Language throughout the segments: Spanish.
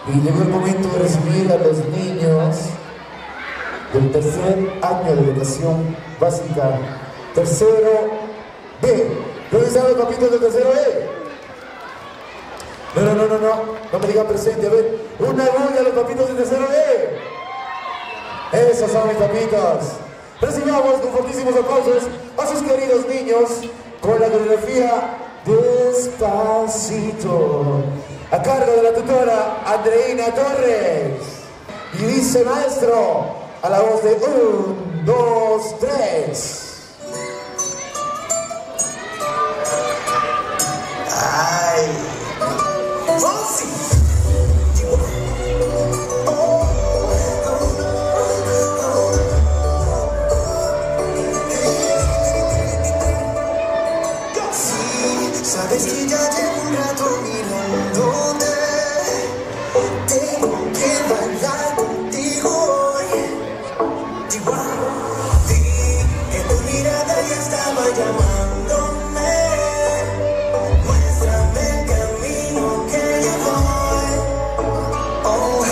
Y llegó el momento de recibir a los niños del tercer año de educación básica, tercero B. ¿Dónde están los papitos del tercero B? No me digan presente. A ver, una bulla a los papitos del tercero B. Esos son mis papitos. Recibamos con fortísimos aplausos a sus queridos niños con la coreografía Despacito, a cargo de la tutora Andreina Torres. Y dice maestro, a la voz de 1, 2, 3. Ay, oh sí. Sabes que ya llevo un rato mirándote. Tengo que bailar contigo hoy. Vi que tu mirada ya estaba llamándome. Muéstrame el camino que yo voy. Oh,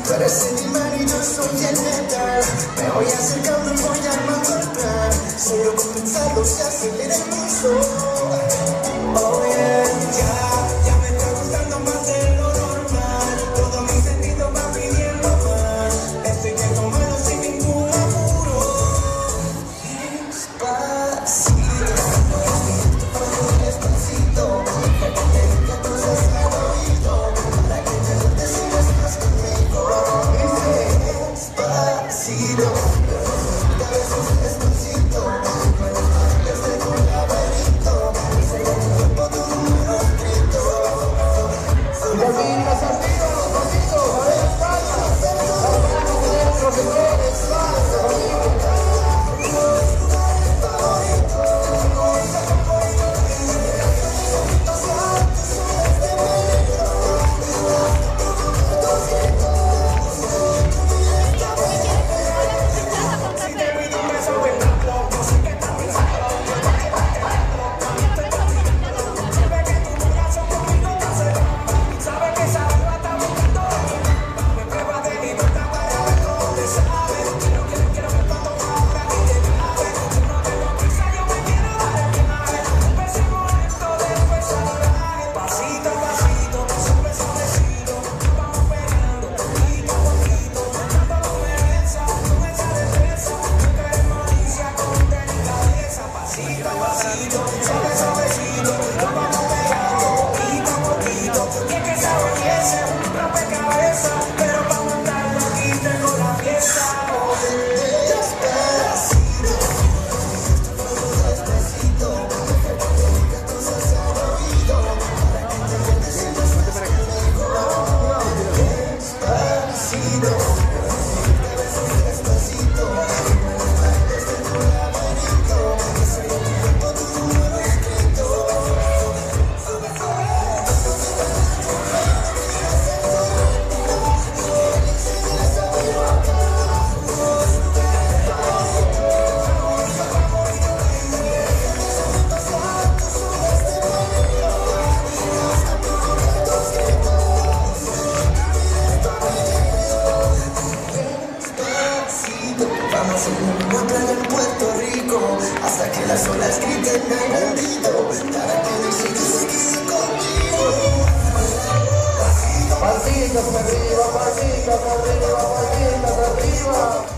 tú eres el imán y yo soy el metal. Me voy acercando y voy armando el plan. Solo con pensarlo se acelera el pulso. Oh yeah, ya me está gustando más de lo normal. Todo mi sentido va pidiendo más. Estoy que tomando sin ningún apuro. Despacito, que cosas al oído, para que te lo decidas más conmigo. Despacito, despacito, desde con laberinto. Vamos a una playa en Puerto Rico hasta que las olas griten al bandido para que decidas seguir conmigo. Pasitos arriba, pasitos arriba, pasitos arriba.